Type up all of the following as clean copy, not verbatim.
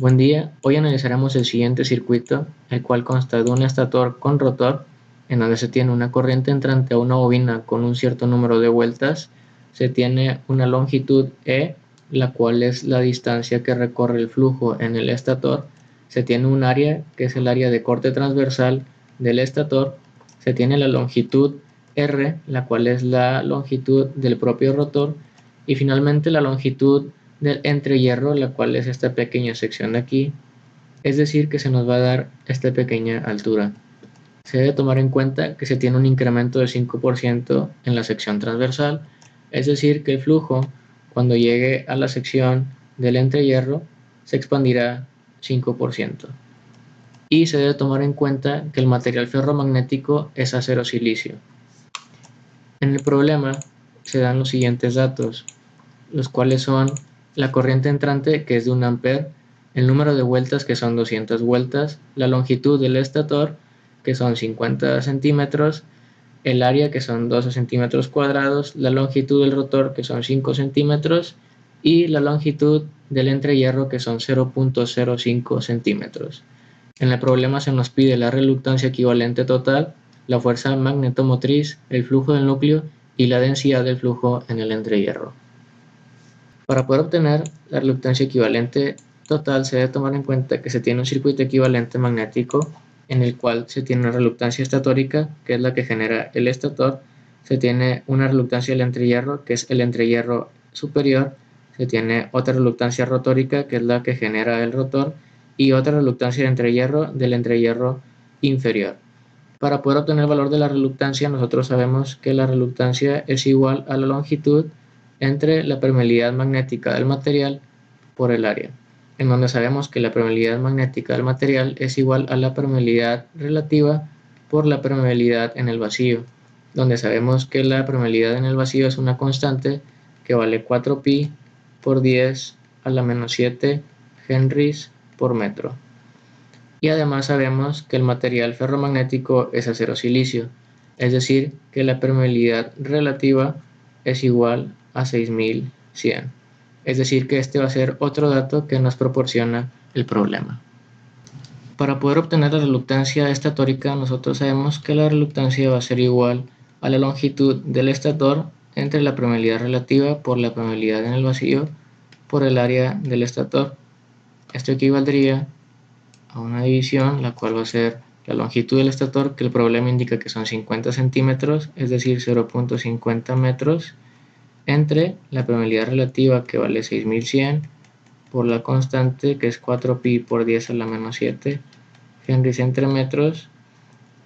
Buen día, hoy analizaremos el siguiente circuito, el cual consta de un estator con rotor, en donde se tiene una corriente entrante a una bobina con un cierto número de vueltas, se tiene una longitud E, la cual es la distancia que recorre el flujo en el estator, se tiene un área, que es el área de corte transversal del estator, se tiene la longitud R, la cual es la longitud del propio rotor, y finalmente la longitud del entrehierro, la cual es esta pequeña sección de aquí, es decir que se nos va a dar esta pequeña altura. Se debe tomar en cuenta que se tiene un incremento del 5% en la sección transversal, es decir que el flujo cuando llegue a la sección del entrehierro se expandirá 5%. Y se debe tomar en cuenta que el material ferromagnético es acero silicio. En el problema se dan los siguientes datos, los cuales son la corriente entrante, que es de 1 ampere, el número de vueltas, que son 200 vueltas, la longitud del estator, que son 50 centímetros, el área, que son 12 centímetros cuadrados, la longitud del rotor, que son 5 centímetros, y la longitud del entrehierro, que son 0.05 centímetros. En el problema se nos pide la reluctancia equivalente total, la fuerza magnetomotriz, el flujo del núcleo y la densidad del flujo en el entrehierro. Para poder obtener la reluctancia equivalente total se debe tomar en cuenta que se tiene un circuito equivalente magnético en el cual se tiene una reluctancia estatórica, que es la que genera el estator, se tiene una reluctancia del entrehierro, que es el entrehierro superior, se tiene otra reluctancia rotórica, que es la que genera el rotor, y otra reluctancia del entrehierro inferior. Para poder obtener el valor de la reluctancia, nosotros sabemos que la reluctancia es igual a la longitud entre la permeabilidad magnética del material por el área, en donde sabemos que la permeabilidad magnética del material es igual a la permeabilidad relativa por la permeabilidad en el vacío, donde sabemos que la permeabilidad en el vacío es una constante que vale 4pi por 10 a la menos 7 henries por metro. Y además sabemos que el material ferromagnético es acero silicio, es decir, que la permeabilidad relativa es igual a 6100. Es decir, que este va a ser otro dato que nos proporciona el problema. Para poder obtener la reluctancia estatórica, nosotros sabemos que la reluctancia va a ser igual a la longitud del estator entre la permeabilidad relativa por la permeabilidad en el vacío por el área del estator. Esto equivaldría a una división, la cual va a ser la longitud del estator, que el problema indica que son 50 centímetros, es decir, 0.50 metros, entre la permeabilidad relativa, que vale 6100, por la constante, que es 4pi por 10 a la menos 7 henries entre metros,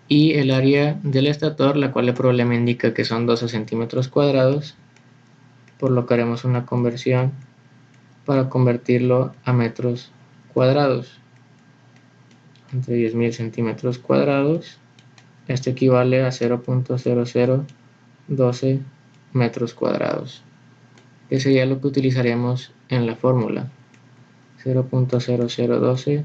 y el área del estator, la cual el problema indica que son 12 centímetros cuadrados, por lo que haremos una conversión para convertirlo a metros cuadrados. Entre 10.000 centímetros cuadrados, esto equivale a 0.0012 metros cuadrados, que sería lo que utilizaremos en la fórmula, 0.0012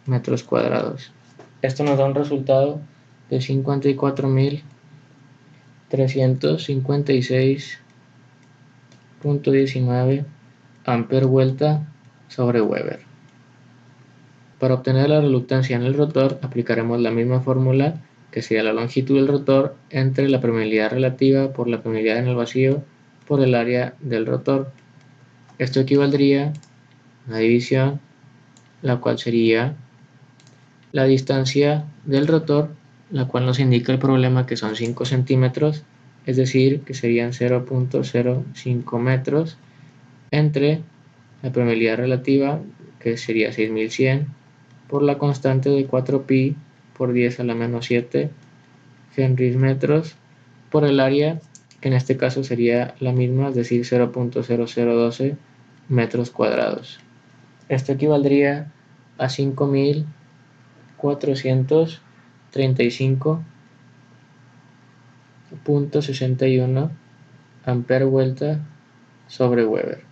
metros cuadrados. Esto nos da un resultado de 54.356.19 ampere vuelta sobre Weber. Para obtener la reluctancia en el rotor, aplicaremos la misma fórmula, que sería la longitud del rotor entre la permeabilidad relativa por la permeabilidad en el vacío por el área del rotor. Esto equivaldría a la división, la cual sería la distancia del rotor, la cual nos indica el problema que son 5 centímetros, es decir, que serían 0.05 metros, entre la permeabilidad relativa, que sería 6100, por la constante de 4pi por 10 a la menos 7 henries metros, por el área, que en este caso sería la misma, es decir, 0.0012 metros cuadrados. Esto equivaldría a 5.435.61 ampere vuelta sobre Weber.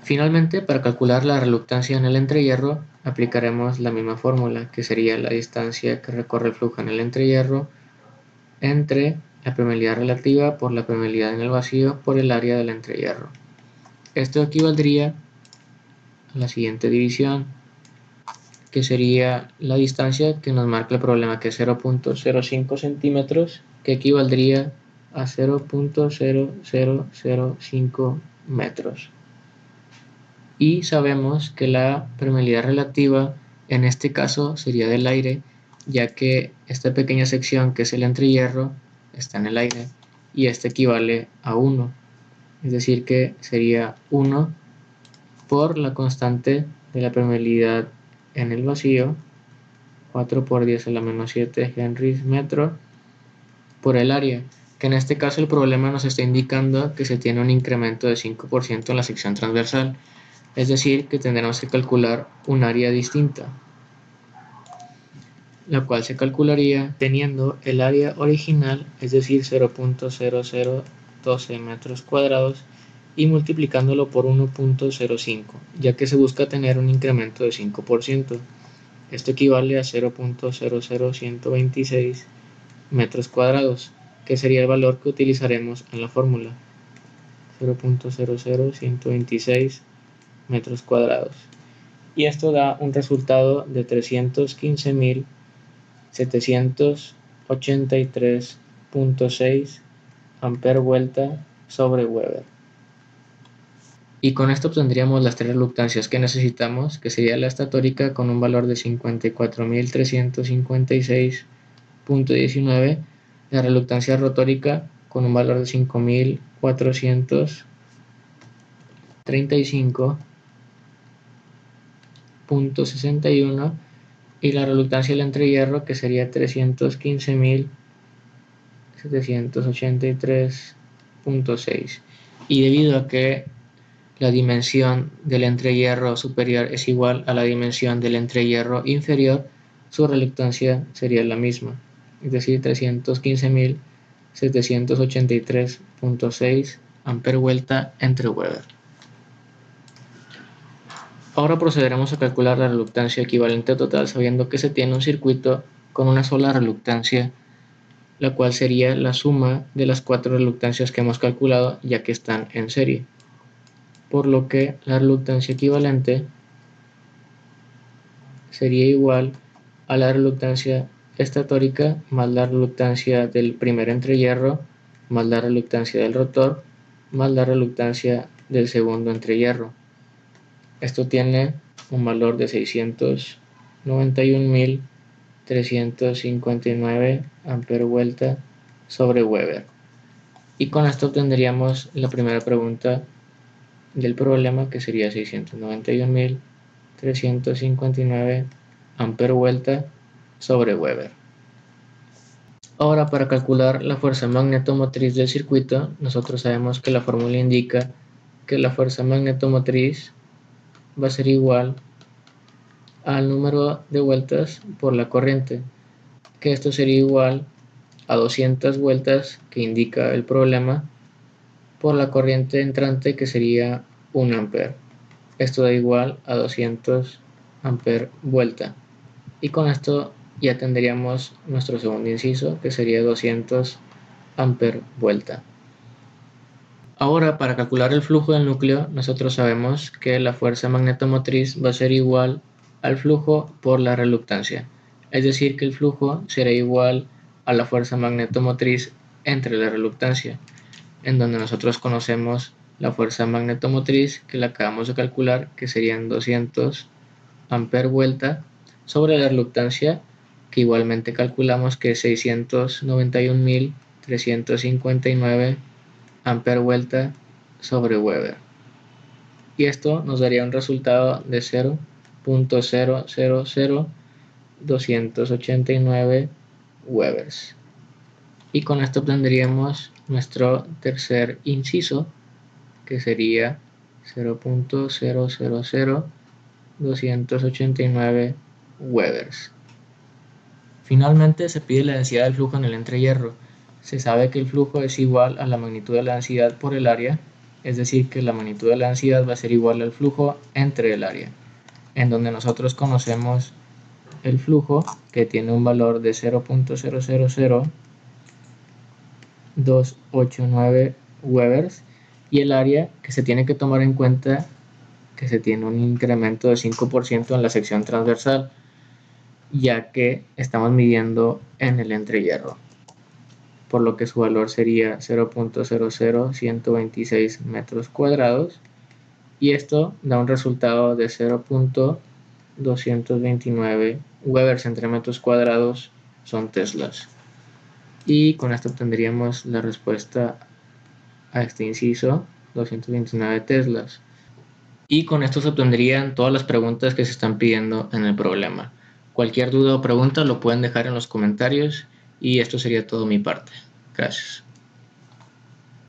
Finalmente, para calcular la reluctancia en el entrehierro, aplicaremos la misma fórmula, que sería la distancia que recorre el flujo en el entrehierro entre la permeabilidad relativa por la permeabilidad en el vacío por el área del entrehierro. Esto equivaldría a la siguiente división, que sería la distancia que nos marca el problema, que es 0.05 centímetros, que equivaldría a 0.0005 metros. Y sabemos que la permeabilidad relativa en este caso sería del aire, ya que esta pequeña sección que es el entrehierro está en el aire y este equivale a 1, es decir que sería 1 por la constante de la permeabilidad en el vacío, 4 por 10 a la menos 7 Henry metro, por el área, que en este caso el problema nos está indicando que se tiene un incremento de 5% en la sección transversal, es decir que tendremos que calcular un área distinta, la cual se calcularía teniendo el área original, es decir 0.0012 metros cuadrados, y multiplicándolo por 1.05, ya que se busca tener un incremento de 5%. Esto equivale a 0.00126 metros cuadrados, que sería el valor que utilizaremos en la fórmula, 0.00126 metros cuadrados. Y esto da un resultado de 315.783.6 amper vuelta sobre Weber. Y con esto obtendríamos las tres reluctancias que necesitamos, que sería la estatórica con un valor de 54.356.19, la reluctancia rotórica con un valor de 5.435.61 y la reluctancia del entrehierro que sería 315.783.6. Y debido a que la dimensión del entrehierro superior es igual a la dimensión del entrehierro inferior, su reluctancia sería la misma, es decir 315.783.6 amper vuelta entre Weber. Ahora procederemos a calcular la reluctancia equivalente total sabiendo que se tiene un circuito con una sola reluctancia, la cual sería la suma de las cuatro reluctancias que hemos calculado ya que están en serie, por lo que la reluctancia equivalente sería igual a la reluctancia estatórica más la reluctancia del primer entrehierro más la reluctancia del rotor más la reluctancia del segundo entrehierro. Esto tiene un valor de 691.359 amper vuelta sobre Weber. Y con esto obtendríamos la primera pregunta del problema, que sería 691.359 amper vuelta sobre Weber. Ahora, para calcular la fuerza magnetomotriz del circuito, nosotros sabemos que la fórmula indica que la fuerza magnetomotriz va a ser igual al número de vueltas por la corriente, que esto sería igual a 200 vueltas que indica el problema por la corriente entrante, que sería 1 amper. Esto da igual a 200 amper vuelta. Y con esto ya tendríamos nuestro segundo inciso, que sería 200 amper vuelta. Ahora, para calcular el flujo del núcleo, nosotros sabemos que la fuerza magnetomotriz va a ser igual al flujo por la reluctancia. Es decir, que el flujo será igual a la fuerza magnetomotriz entre la reluctancia, en donde nosotros conocemos la fuerza magnetomotriz, que la acabamos de calcular, que serían 200 amper vuelta, sobre la reluctancia, que igualmente calculamos que es 691.359 amper vuelta sobre Weber. Y esto nos daría un resultado de 0.000289 Webers. Y con esto obtendríamos nuestro tercer inciso, que sería 0.000289 Webers. Finalmente se pide la densidad del flujo en el entrehierro. Se sabe que el flujo es igual a la magnitud de la densidad por el área, es decir que la magnitud de la densidad va a ser igual al flujo entre el área, en donde nosotros conocemos el flujo, que tiene un valor de 0.000289 Webers, y el área, que se tiene que tomar en cuenta que se tiene un incremento de 5% en la sección transversal, ya que estamos midiendo en el entrehierro, por lo que su valor sería 0.00126 metros cuadrados, y esto da un resultado de 0.229 Weber centímetros cuadrados son teslas. Y con esto tendríamos la respuesta a este inciso, 229 teslas. Y con esto se obtendrían todas las preguntas que se están pidiendo en el problema. Cualquier duda o pregunta lo pueden dejar en los comentarios y esto sería todo mi parte. Gracias.